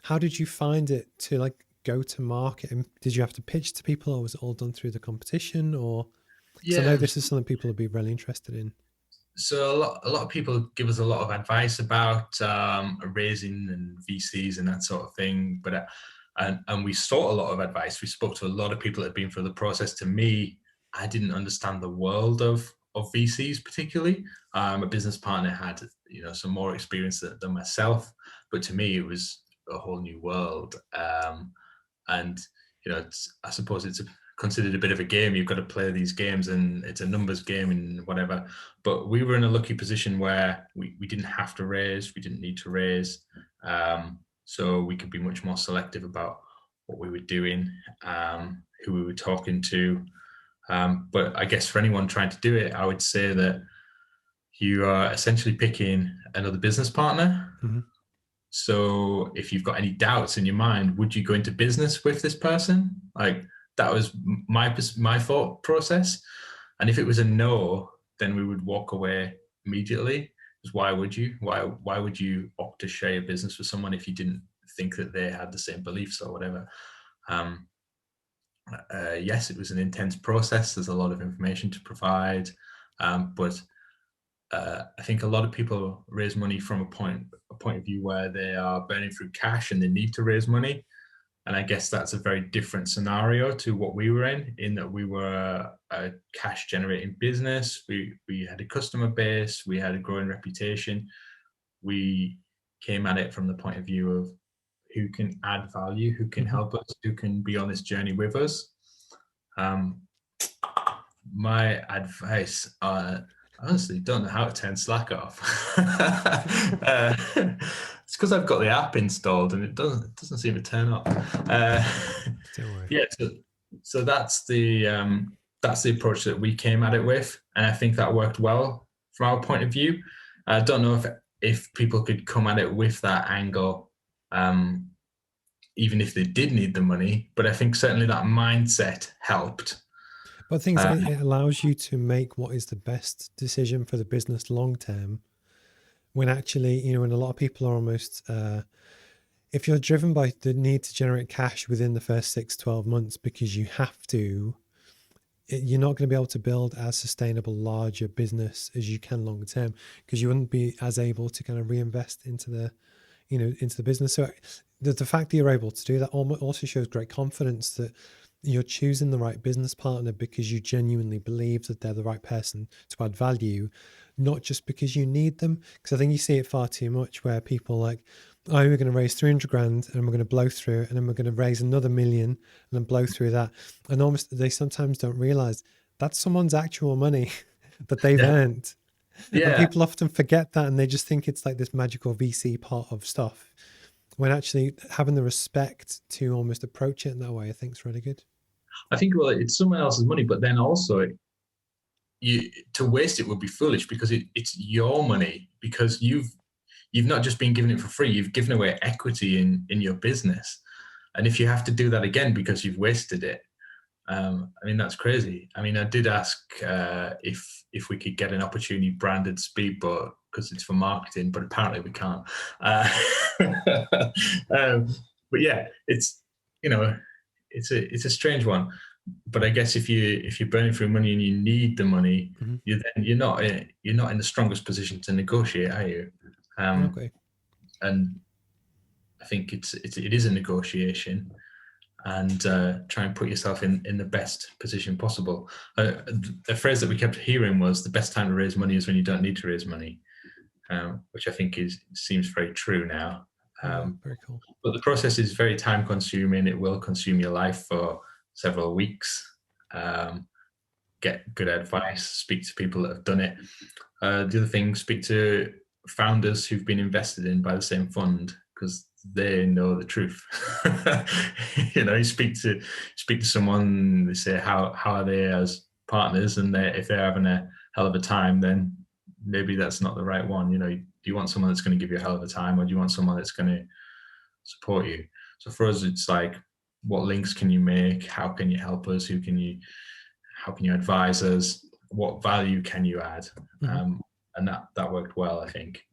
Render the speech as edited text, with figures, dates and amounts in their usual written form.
how did you find it to like go to market? And did you have to pitch to people, or was it all done through the competition? Or because I know Yeah. this is something people would be really interested in. So a lot of people give us a lot of advice about raising and VCs and that sort of thing. But and we sought a lot of advice. We spoke to a lot of people that had been through the process. To me, I didn't understand the world of VCs particularly. A business partner had some more experience than myself, but to me it was a whole new world. And I suppose it's considered a bit of a game. You've got to play these games, and it's a numbers game and whatever. But we were in a lucky position where we didn't have to raise, we didn't need to raise, so we could be much more selective about what we were doing, who we were talking to. But I guess for anyone trying to do it, I would say that you are essentially picking another business partner. Mm-hmm. So if you've got any doubts in your mind, would you go into business with this person? Like, that was my thought process. And if it was a no, then we would walk away immediately. Because why would you? Why would you opt to share your business with someone if you didn't think that they had the same beliefs or whatever? Um, yes, it was an intense process. There's a lot of information to provide, but I think a lot of people raise money from a point of view where they are burning through cash and they need to raise money. And I guess that's a very different scenario to what we were in that we were a cash generating business. We had a customer base, we had a growing reputation. We came at it from the point of view of who can add value, who can Mm-hmm. help us, who can be on this journey with us. My advice, I honestly don't know how to turn Slack off. It's because I've got the app installed and it doesn't seem to turn off. Don't worry. Yeah, so that's the approach that we came at it with, and I think that worked well from our point of view. I don't know if people could come at it with that angle, even if they did need the money, but I think certainly that mindset helped. But things Uh, it allows you to make what is the best decision for the business long term. When actually, when a lot of people are almost, if you're driven by the need to generate cash within the first 6-12 months because you have to, you're not going to be able to build as sustainable, larger business as you can long term, because you wouldn't be as able to kind of reinvest into the, into the business. So the fact that you're able to do that also shows great confidence that you're choosing the right business partner because you genuinely believe that they're the right person to add value, not just because you need them. Because I think you see it far too much where people like, oh, we're going to raise 300 grand and we're going to blow through it, and then we're going to raise another million and then blow through that. And almost they sometimes don't realize that's someone's actual money that they've yeah, earned. And yeah. people often forget that, and they just think it's like this magical VC part of stuff, when actually having the respect to almost approach it in that way, I think is really good. I think, well, it's someone else's money, but then also to waste it would be foolish because it's your money, because you've not just been given it for free, you've given away equity in your business. And if you have to do that again because you've wasted it, I mean, that's crazy. I mean, I did ask if we could get an opportunity branded speedboat because it's for marketing, but apparently we can't. But yeah, it's it's a strange one. But I guess if you're burning through money and you need the money, Mm-hmm. you're not in the strongest position to negotiate, are you? Okay. And I think it is a negotiation, and try and put yourself in the best position possible. A phrase that we kept hearing was the best time to raise money is when you don't need to raise money, which I think seems very true now. Yeah, very cool. But the process is very time consuming. It will consume your life for several weeks. Get good advice, speak to people that have done it. The other thing, speak to founders who've been invested in by the same fund, because they know the truth. You speak to someone, they say how are they as partners, and if they're having a hell of a time, then maybe that's not the right one. Do you want someone that's going to give you a hell of a time, or do you want someone that's going to support you? So for us, it's like, what links can you make? How can you help us? How can you advise us? What value can you add? Mm-hmm. And that worked well, I think.